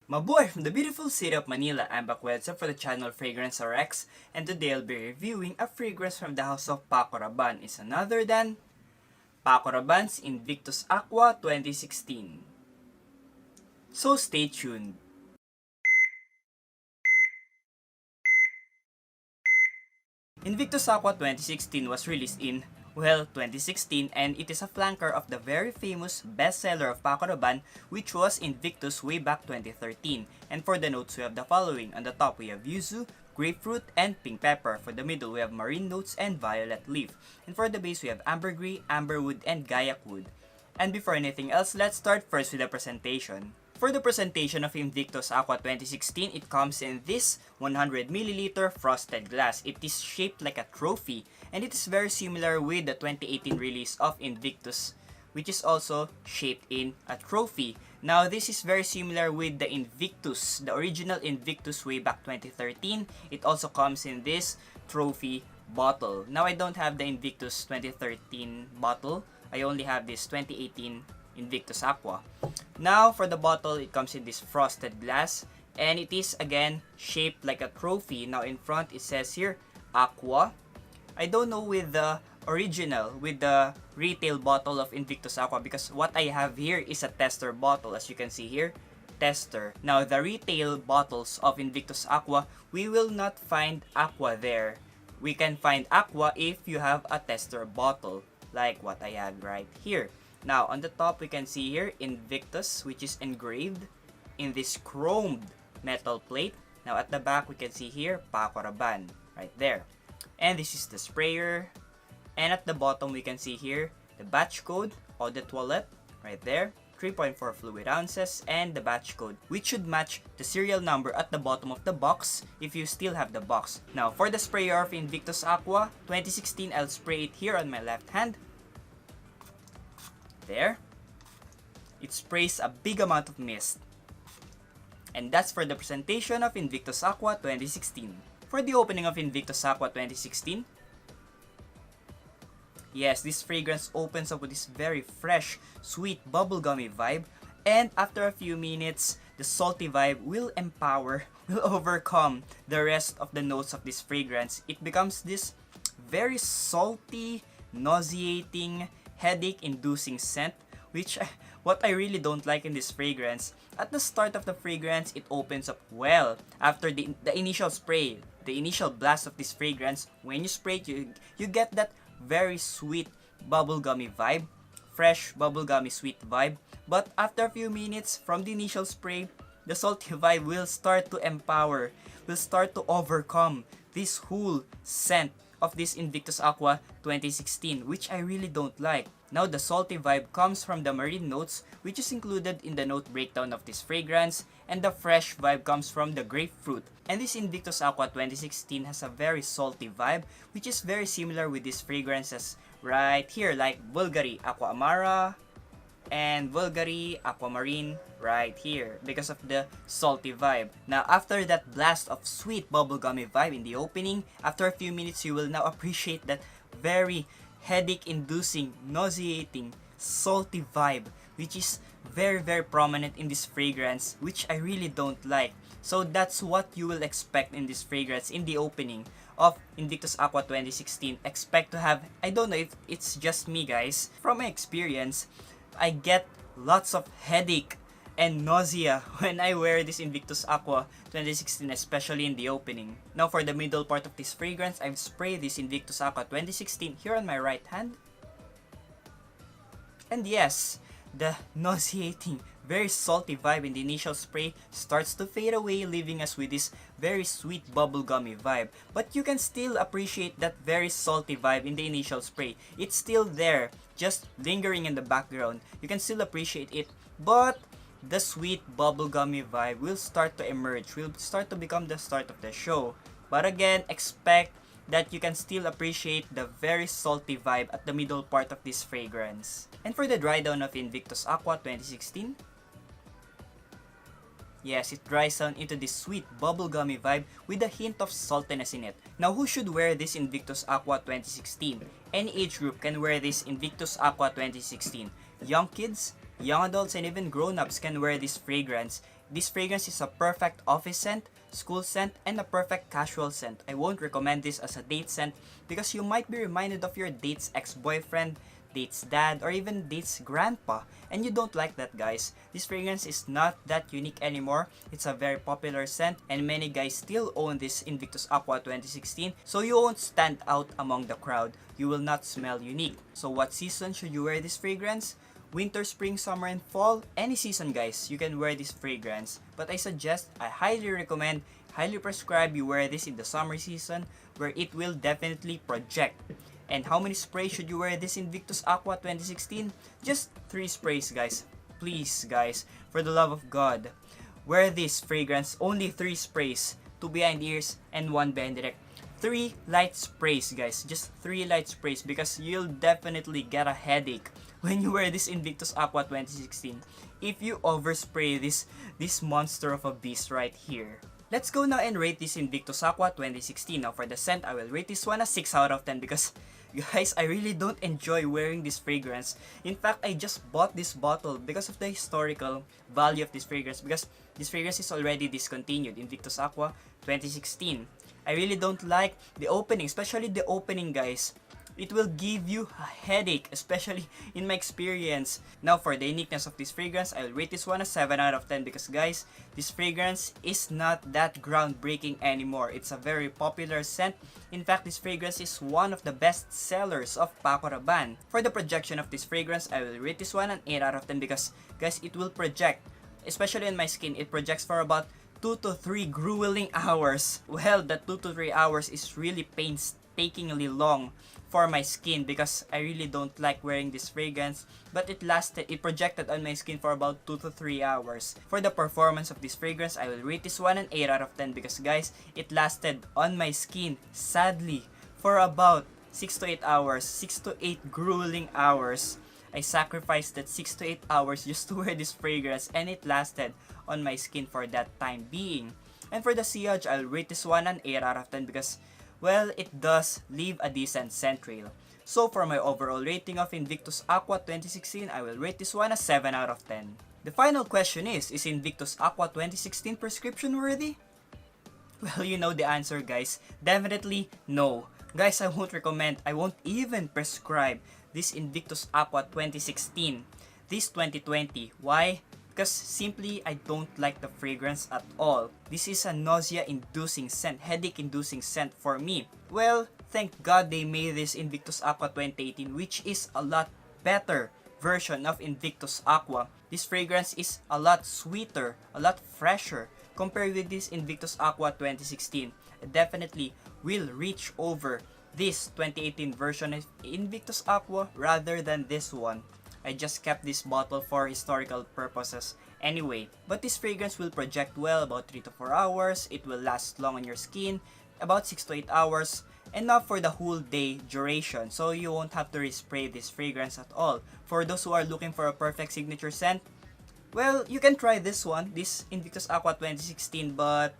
Maboy from the beautiful city of Manila, I'm back with for the channel Fragrance RX, and today I'll be reviewing a fragrance from the house of Paco Rabanne. It's another than Paco Rabanne's Invictus Aqua 2016. So stay tuned. Invictus Aqua 2016 was released in 2016, and it is a flanker of the very famous bestseller of Paco Rabanne, which was Invictus way back 2013. And for the notes, we have the following. On the top, we have yuzu, grapefruit, and pink pepper. For the middle, we have marine notes and violet leaf. And for the base, we have ambergris, amberwood, and gaiac wood. And before anything else, let's start first with the presentation. For the presentation of Invictus Aqua 2016, it comes in this 100ml frosted glass. It is shaped like a trophy, and it is very similar with the 2018 release of Invictus, which is also shaped in a trophy. Now, this is very similar with the Invictus, the original Invictus way back 2013. It also comes in this trophy bottle. Now, I don't have the Invictus 2013 bottle. I only have this 2018 Invictus Aqua. Now, for the bottle, it comes in this frosted glass, and it is again shaped like a trophy. Now, in front, it says here, Aqua. I don't know with the original, with the retail bottle of Invictus Aqua, because what I have here is a tester bottle. As you can see here, tester. Now, the retail bottles of Invictus Aqua, we will not find Aqua there. We can find Aqua if you have a tester bottle, like what I have right here. Now, on the top, we can see here Invictus, which is engraved in this chromed metal plate. Now, at the back, we can see here Paco Rabanne, right there. And this is the sprayer. And at the bottom, we can see here the batch code or the toilet, right there. 3.4 fluid ounces, and the batch code, which should match the serial number at the bottom of the box if you still have the box. Now, for the sprayer of Invictus Aqua 2016, I'll spray it here on my left hand. There. It sprays a big amount of mist. And that's for the presentation of Invictus Aqua 2016. For the opening of Invictus Aqua 2016, yes, this fragrance opens up with this very fresh, sweet, bubblegummy vibe. And after a few minutes, the salty vibe will overcome the rest of the notes of this fragrance. It becomes this very salty, nauseating, headache-inducing scent, which what I really don't like in this fragrance. At the start of the fragrance, it opens up well. After the initial spray, the initial blast of this fragrance, when you spray it, you get that very sweet bubblegummy vibe, fresh bubblegummy sweet vibe. But after a few minutes from the initial spray, the salty vibe will start to will start to overcome this whole scent of this Invictus Aqua 2016, which I really don't like. Now, the salty vibe comes from the marine notes, which is included in the note breakdown of this fragrance, and the fresh vibe comes from the grapefruit. And this Invictus Aqua 2016 has a very salty vibe, which is very similar with these fragrances right here, like Bulgari Aqua Amara and Bulgari Aquamarine right here, because of the salty vibe. Now, after that blast of sweet bubblegummy vibe in the opening, after a few minutes, you will now appreciate that very headache-inducing, nauseating, salty vibe, which is very prominent in this fragrance, which I really don't like. So that's what you will expect in this fragrance in the opening of Invictus Aqua 2016. Expect to have, I don't know if it's just me guys, from my experience, I get lots of headache and nausea when I wear this Invictus Aqua 2016, especially in the opening. Now, for the middle part of this fragrance, I've sprayed this Invictus Aqua 2016 here on my right hand. And yes, the nauseating, very salty vibe in the initial spray starts to fade away, leaving us with this very sweet bubblegummy vibe. But you can still appreciate that very salty vibe in the initial spray. It's still there, just lingering in the background. You can still appreciate it, but the sweet bubblegummy vibe will start to emerge, will start to become the start of the show. But again, expect that you can still appreciate the very salty vibe at the middle part of this fragrance. And for the dry down of Invictus Aqua 2016, yes, it dries down into this sweet bubblegummy vibe with a hint of saltiness in it. Now, who should wear this Invictus Aqua 2016? Any age group can wear this Invictus Aqua 2016. Young kids, young adults, and even grown-ups can wear this fragrance. This fragrance is a perfect office scent, school scent, and a perfect casual scent. I won't recommend this as a date scent because you might be reminded of your date's ex-boyfriend, date's dad, or even date's grandpa, and you don't like that, guys. This fragrance is not that unique anymore. It's a very popular scent and many guys still own this Invictus Aqua 2016, so you won't stand out among the crowd. You will not smell unique. So what season should you wear this fragrance? Winter, spring, summer, and fall, any season, guys, you can wear this fragrance. But I highly recommend, highly prescribe you wear this in the summer season where it will definitely project. And how many sprays should you wear this Invictus Aqua 2016? Just 3 sprays, guys. Please, guys, for the love of God, wear this fragrance, only 3 sprays, 2 behind ears and 1 behind the neck. 3 light sprays, guys, just 3 light sprays, because you'll definitely get a headache when you wear this Invictus Aqua 2016 if you overspray this monster of a beast right here. Let's go now and rate this Invictus Aqua 2016. Now for the scent, I will rate this one a 6 out of 10 because, guys, I really don't enjoy wearing this fragrance. In fact, I just bought this bottle because of the historical value of this fragrance, because this fragrance is already discontinued, Invictus Aqua 2016. I really don't like the opening, especially the opening, guys. It will give you a headache, especially in my experience. Now for the uniqueness of this fragrance, I will rate this one a 7 out of 10 because, guys, this fragrance is not that groundbreaking anymore. It's a very popular scent. In fact, this fragrance is one of the best sellers of Paco Rabanne. For the projection of this fragrance, I will rate this one an 8 out of 10 because, guys, it will project. Especially in my skin, it projects for about 2 to 3 grueling hours. Well, that 2 to 3 hours is really painstakingly long for my skin because I really don't like wearing this fragrance, but it projected on my skin for about 2 to 3 hours. For the performance of this fragrance, I will rate this one an 8 out of 10 because, guys, it lasted on my skin, sadly, for about 6 to 8 hours, 6 to 8 grueling hours. I sacrificed that 6 to 8 hours just to wear this fragrance, and it lasted on my skin for that time being. And for the sillage, I'll rate this one an 8 out of 10 because, well, it does leave a decent scent trail. So for my overall rating of Invictus Aqua 2016, I will rate this one a 7 out of 10. The final question is Invictus Aqua 2016 prescription worthy? Well, you know the answer, guys. Definitely no. Guys, I won't even prescribe this Invictus Aqua 2016, this 2020. Why? Because simply I don't like the fragrance at all. This is a nausea-inducing scent, headache-inducing scent for me. Well, thank God they made this Invictus Aqua 2018, which is a lot better version of Invictus Aqua. This fragrance is a lot sweeter, a lot fresher compared with this Invictus Aqua 2016. It definitely will reach over this 2018 version of Invictus Aqua rather than this one. I just kept this bottle for historical purposes anyway. But this fragrance will project well about 3 to 4 hours. It will last long on your skin, about 6 to 8 hours, and not for the whole day duration. So you won't have to respray this fragrance at all. For those who are looking for a perfect signature scent, well, you can try this one, this Invictus Aqua 2016, but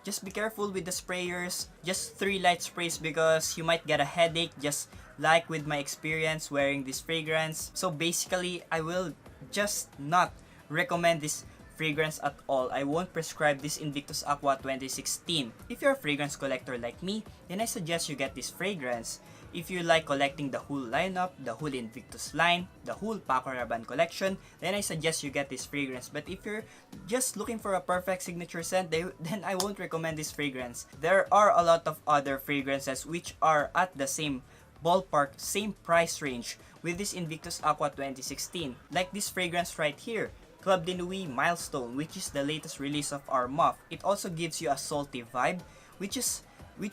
just be careful with the sprayers. Just 3 light sprays because you might get a headache, just like with my experience wearing this fragrance. So basically, I will just not recommend this fragrance at all. I won't prescribe this Invictus Aqua 2016. If you're a fragrance collector like me, then I suggest you get this fragrance. If you like collecting the whole lineup, the whole Invictus line, the whole Paco Rabanne collection, then I suggest you get this fragrance. But if you're just looking for a perfect signature scent, then I won't recommend this fragrance. There are a lot of other fragrances which are at the same ballpark, same price range with this Invictus Aqua 2016. Like this fragrance right here, Club de Nuit Milestone, which is the latest release of our muff. It also gives you a salty vibe, which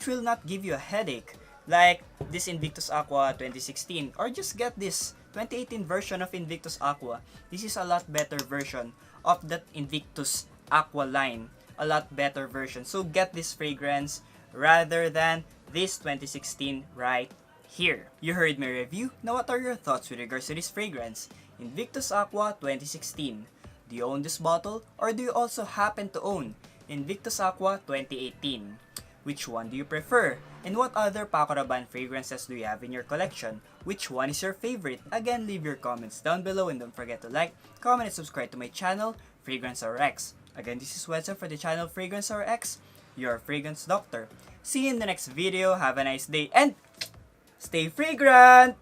will not give you a headache, like this Invictus Aqua 2016. Or just get this 2018 version of Invictus Aqua. This is a lot better version of that Invictus Aqua line. A lot better version. So get this fragrance rather than this 2016 right here. You heard my review. Now what are your thoughts with regards to this fragrance? Invictus Aqua 2016. Do you own this bottle, or do you also happen to own Invictus Aqua 2018? Which one do you prefer? And what other Paco Rabanne fragrances do you have in your collection? Which one is your favorite? Again, leave your comments down below and don't forget to like, comment, and subscribe to my channel, Fragrance RX. Again, this is Wedson for the channel Fragrance RX, your fragrance doctor. See you in the next video. Have a nice day and stay fragrant!